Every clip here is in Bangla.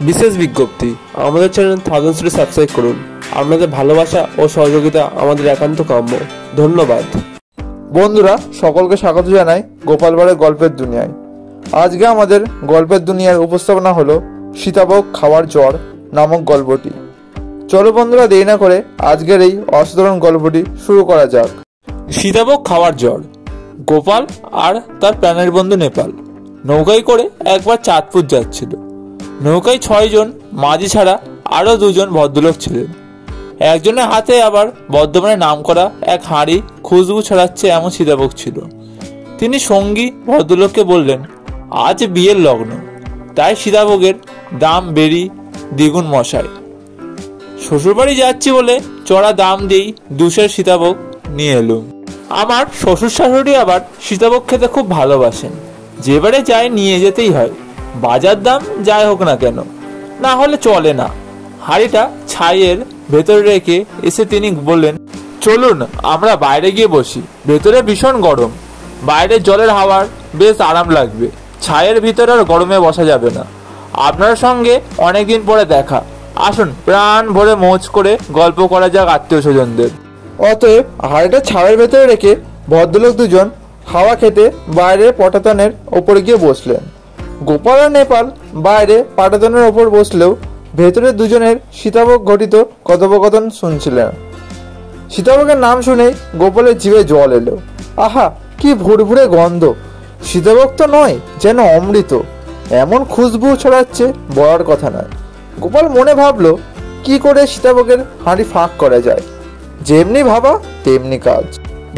বিশেষ বিজ্ঞপ্তি, আমাদের চ্যানেল থাউজেন্ডসে সাবস্ক্রাইব করুন। আপনাদের ভালোবাসা ও সহযোগিতা আমাদের একান্ত কাম্য। ধন্যবাদ। বন্ধুরা, সকলকে স্বাগত জানাই গোপাল ভাঁড়ের গল্পের দুনিয়ায়। আজকে আমাদের গল্পের দুনিয়ার উপস্থাপনা হলো সীতাভোগ খাওয়ার জ্বর নামক গল্পটি। চলো বন্ধুরা, দেরি না করে আজকের এই অসাধারণ গল্পটি শুরু করা যাক। সীতাভোগ খাওয়ার জ্বর। গোপাল আর তার প্রাণের বন্ধু নেপাল নৌকায় করে একবার চাঁদপুর যাচ্ছিল। নৌকায় 6 জন, মাঝি ছাড়া আরও 2 জন ভদ্রলোক ছিলেন। একজনের হাতে আবার বর্ধমানে নাম করা এক হাঁড়ি খুশবু ছড়াচ্ছে এমন সীতাভোগ ছিল। তিনি সঙ্গী ভদ্রলোককে বললেন, আজ বিয়ের লগ্ন, তাই সীতাভোগের দাম বেরি দ্বিগুণ মশাই। শ্বশুরবাড়ি যাচ্ছি বলে চড়া দাম দিয়েই 200 সীতাভোগ নিয়ে এলুম। আমার শ্বশুর শাশুড়ি আবার সীতাভোগ খেতে খুব ভালোবাসেন। যেবারে যাই নিয়ে যেতেই হয়, বাজার দাম যাই হোক না কেন, না হলে চলে না। হাঁড়িটা ছাইয়ের ভেতরে রেখে এসে তিনি বললেন, চলুন আমরা বাইরে গিয়ে বসি, ভেতরে ভীষণ গরম, বাইরের জলের হাওয়ার বেশ আরাম লাগবে, ছাইয়ের ভিতরে আর গরমে বসা যাবে না। আপনার সঙ্গে অনেকদিন পরে দেখা, আসুন প্রাণ ভরে মোজ করে গল্প করা যাক আত্মীয় স্বজনদের। অতএব হাঁড়িটা ছাদের ভেতরে রেখে ভদ্রলোক 2 জন হাওয়া খেতে বাইরে পটাতনের ওপরে গিয়ে বসলেন। গোপাল আর নেপাল বাইরে পাটাতনের ওপর বসলেও ভেতরে 2 জনের সীতাভোগ ঘটিত কথোপকথন শুনছিলেন। সীতাভোগের নাম শুনেই গোপালের জিভে জল এলো। আহা, কি ভুরভুরে গন্ধ! সীতাভোগ তো নয়, যেন অমৃত। এমন খুশবু ছড়াচ্ছে বলার কথা নয়। গোপাল মনে ভাবলো, কি করে সীতাভোগের হাঁড়ি ফাঁক করা যায়। যেমনি ভাবা তেমনি কাজ।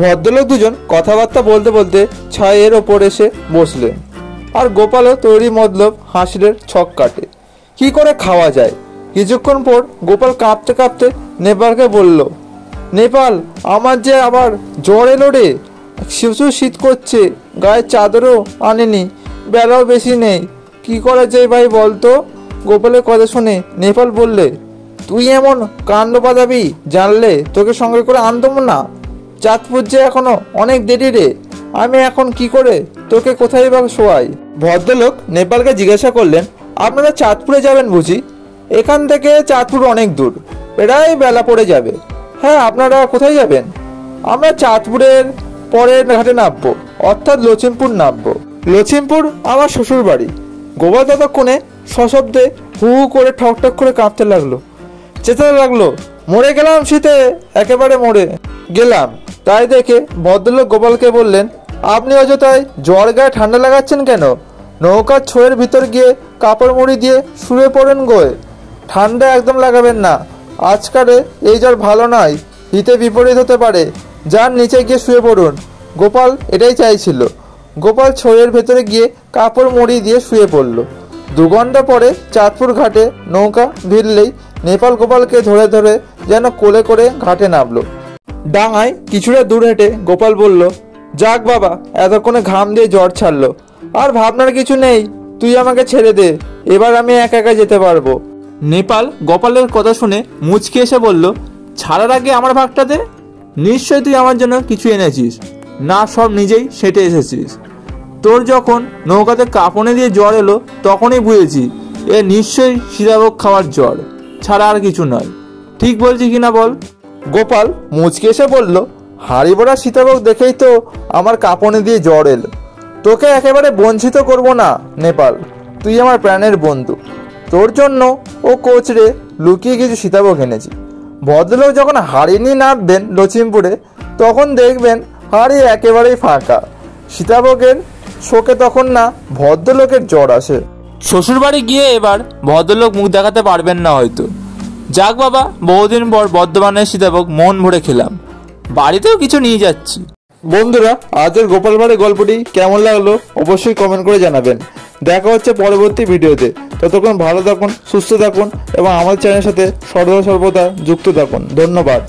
ভদ্রলোক 2 জন কথাবার্তা বলতে বলতে ছাইয়ের ওপর এসে বসলেন। আর গোপালও তৈরি মতলব হাসিলের ছক কাটে, কি করে খাওয়া যায়। কিছুক্ষণ পর গোপাল কাঁপতে কাঁপতে নেপালকে বলল, নেপাল, আমার যে আবার জ্বর এলো রে, শিশু শীত করছে, গায়ে চাদরও আনেনি, বেলাও বেশি নেই, কি করা যায় ভাই বলতো। গোপালের কথা শুনে নেপাল বললে, তুই এমন কাণ্ড বাঁধাবি জানলে তোকে সঙ্গে করে আনতাম না। চাঁদপুর যে এখনো অনেক দেরি রে, আমি এখন কি করে তোকে কোথায় বা শোয়াই। ভদ্রলোক নেপালকে জিজ্ঞাসা করলেন, আপনারা চাঁদপুরে যাবেন বুঝি? এখান থেকে চাঁদপুর অনেক দূর, প্রায় বেলা পড়ে যাবে। হ্যাঁ, আপনারা কোথায় যাবেন? আমরা চাঁদপুরের পরের ঘাটে নামবো, অর্থাৎ লছিমপুর নামবো। লছিমপুর আমার শ্বশুর বাড়ি। গোপাল ততক্ষণে সশব্দে হু হু করে ঠক ঠক করে কাঁপতে লাগলো, চেঁচাতে লাগলো, মরে গেলাম শীতে, একেবারে মরে গেলাম। তাই দেখে ভদ্রলোক গোপালকে বললেন, আপনি অযথায় জ্বর গায়ে ঠান্ডা লাগাচ্ছেন কেন? নৌকার ছোঁয়ের ভিতর গিয়ে কাপড় মুড়ি দিয়ে শুয়ে পড়েন গোয়ে। ঠান্ডা একদম লাগাবেন না, আজকালে এই জ্বর ভালো নয়, হিতে বিপরীত হতে পারে। যান নিচে গিয়ে শুয়ে পড়ুন। গোপাল এটাই চাইছিল। গোপাল ছোঁয়ের ভেতরে গিয়ে কাপড় মুড়ি দিয়ে শুয়ে পড়ল। 2 ঘন্টা পরে চাঁদপুর ঘাটে নৌকা ভিড়লেই নেপাল গোপালকে ধরে ধরে যেন কোলে করে ঘাটে নামলো। ডাঙায় কিছুটা দূর হেঁটে গোপাল বলল, যাক বাবা, এতক্ষণে ঘাম দিয়ে জ্বর ছাড়লো, আর ভাবনার কিছু নেই, তুই আমাকে ছেড়ে দে, এবার আমি একা একা যেতে পারবো। নেপাল গোপালের কথা শুনে মুচকি এসে বলল, ছাড়ার আগে আমার ভাগটা দে। নিশ্চয় তুই আমার জন্য কিছু এনেছিস, না সব নিজেই সেটে এসেছিস। তোর যখন নৌকাতে কাঁপনে দিয়ে জ্বর এলো তখনই বুঝেছি এ নিশ্চয়ই সীতাভোগ খাওয়ার জ্বর, ছাড়া আর কিছু নয়। ঠিক বলছি কিনা বল? গোপাল মুচকি এসে বলল, হাঁড়ি ভরা সীতাভোগ দেখেই তো আমার কাঁপনে দিয়ে জ্বর এলো। তোকে একেবারে বঞ্চিত করব না নেপাল, তুই আমার প্রাণের বন্ধু। তোর জন্য ও কোচরে লুকিয়ে কিছু সীতাভোগ এনেছি। ভদ্রলোক যখন হাঁড়ি নিয়ে নামবেন লছিমপুরে, তখন দেখবেন হাঁড়ি একেবারেই ফাঁকা। সীতাভোগের শোকে তখন না ভদ্রলোকের জ্বর আসে। শ্বশুরবাড়ি গিয়ে এবার ভদ্রলোক মুখ দেখাতে পারবেন না হয়তো। যাক বাবা, বহুদিন পর বর্ধমানের সীতাভোগ মন ভরে খেলাম, বাড়িতেও কিছু নিয়ে যাচ্ছি। বন্ধুরা, আজকের গোপাল ভাঁড়ের গল্পটি কেমন লাগলো অবশ্যই কমেন্ট করে জানাবেন। দেখা হচ্ছে পরবর্তী ভিডিওতে। ততক্ষণ ভালো থাকুন, সুস্থ থাকুন এবং আমাদের চ্যানেলের সাথে সর্বদা যুক্ত থাকুন। ধন্যবাদ।